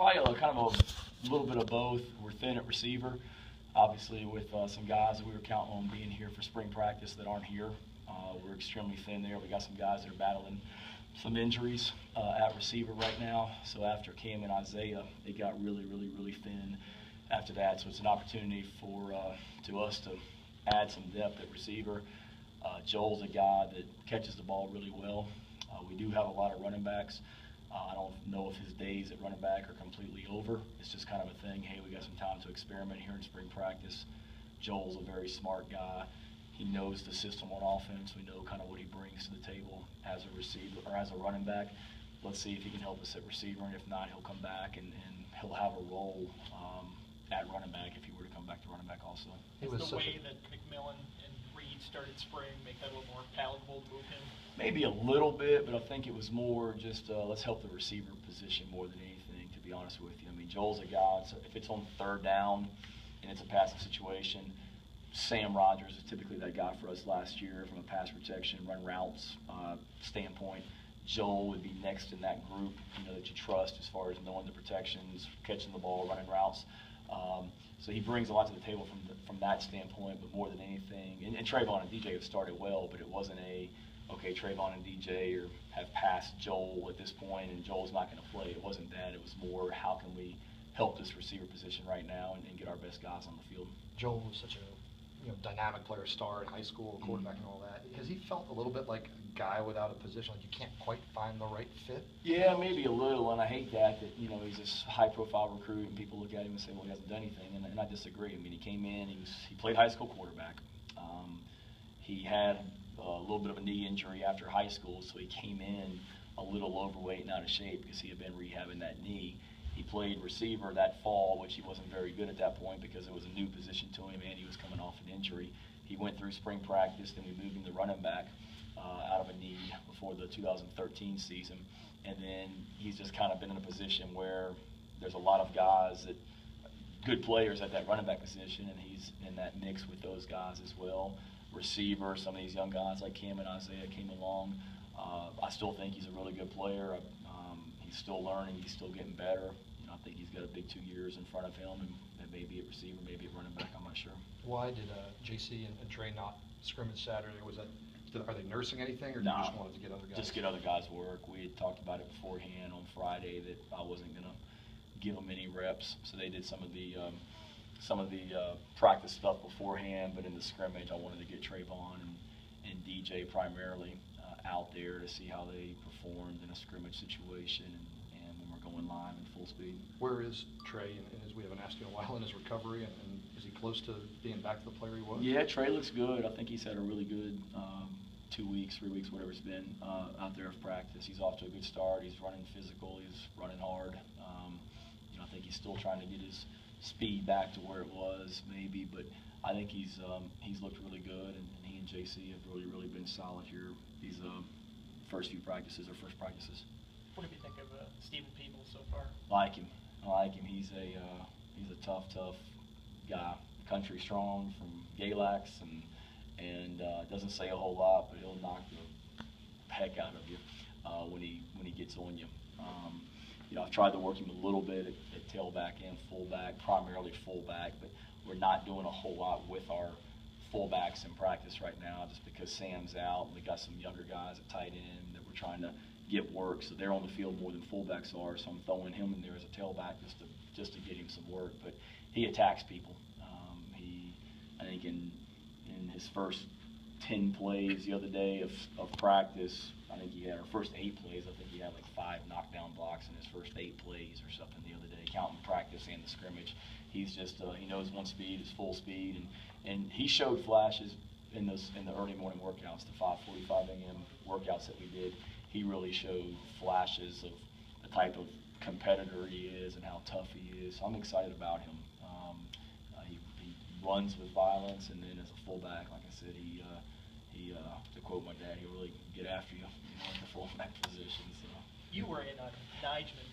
Probably kind of a little bit of both. We're thin at receiver, obviously with some guys that we were counting on being here for spring practice that aren't here. We're extremely thin there. We got some guys that are battling some injuries at receiver right now. So after Cam and Isaiah, it got really, really, really thin after that. So it's an opportunity for to us to add some depth at receiver. Joel's a guy that catches the ball really well. We do have a lot of running backs. I don't know if his days at running back are completely over. It's just kind of a thing. Hey, we got some time to experiment here in spring practice. Joel's a very smart guy. He knows the system on offense. We know kind of what he brings to the table as a receiver or as a running back. Let's see if he can help us at receiver, and if not, he'll come back and he'll have a role at running back if he were to come back to running back also. Is the way that McMillan and Reed started spring make that a little more palatable to move him? Maybe a little bit, but I think it was more just let's help the receiver position more than anything, to be honest with you. I mean, Joel's a guy, so if it's on third down and it's a passing situation, Sam Rogers is typically that guy for us last year from a pass protection, run routes standpoint. Joel would be next in that group, that you trust as far as knowing the protections, catching the ball, running routes. So he brings a lot to the table from that standpoint, but more than anything, and Trayvon and DJ have started well, but it wasn't okay, Trayvon and DJ have passed Joel at this point, and Joel's not going to play. It wasn't that. It was more how can we help this receiver position right now and get our best guys on the field. Joel was such a dynamic player, star in high school, quarterback and all that. Has he felt a little bit like a guy without a position, like you can't quite find the right fit? Yeah, maybe a little, and I hate that he's this high-profile recruit, and people look at him and say, well, he hasn't done anything, and I disagree. I mean, he came in, he played high school quarterback. He had a little bit of a knee injury after high school, so he came in a little overweight and out of shape because he had been rehabbing that knee. He played receiver that fall, which he wasn't very good at that point because it was a new position to him and he was coming off an injury. He went through spring practice, then we moved him to running back out of a knee before the 2013 season. And then he's just kind of been in a position where there's a lot of guys good players at that running back position, and he's in that mix with those guys as well. Receiver, some of these young guys like Cam and Isaiah came along. I still think he's a really good player. He's still learning. He's still getting better. I think he's got a big 2 years in front of him, and maybe at receiver, maybe at running back. I'm not sure. Why did JC and Trey not scrimmage Saturday? Are they nursing anything, or no, you just wanted to get other guys? Just get other guys work. We had talked about it beforehand on Friday that I wasn't going to give them any reps, so they did some of the practice stuff beforehand. But in the scrimmage, I wanted to get Trayvon and DJ primarily out there to see how they performed in a scrimmage situation and when we're going live in full speed. Where is Trey, and as we haven't asked you in a while, in his recovery, and is he close to being back to the player he was? Yeah, Trey looks good. I think he's had a really good 2 weeks, 3 weeks, whatever it's been out there of practice. He's off to a good start. He's running physical. He's running hard. I think he's still trying to get his speed back to where it was, maybe, but I think he's looked really good, and he and JC have really been solid here these first few practices or first practices. What do you think of Stephen Peebles so far? I like him. He's a tough guy. Country strong from Galax, and doesn't say a whole lot, but he'll knock the heck out of you when he gets on you. I've tried to work him a little bit at tailback and fullback, primarily fullback, but we're not doing a whole lot with our fullbacks in practice right now just because Sam's out and we got some younger guys at tight end that we're trying to get work, so they're on the field more than fullbacks are, so I'm throwing him in there as a tailback just to get him some work. But he attacks people. I think in his first 10 plays the other day of practice, I think he had our first 8 plays. I think he had like 5 knockdown blocks in his first 8 plays or something the other day, counting practice and the scrimmage. He's just he knows one speed is full speed, and he showed flashes in the early morning workouts, the 5:45 a.m. workouts that we did. He really showed flashes of the type of competitor he is and how tough he is. So I'm excited about him. He runs with violence, and then as a fullback, like I said, he to quote my dad, he'll really get after you, at the fullback position. So. You were in Nijman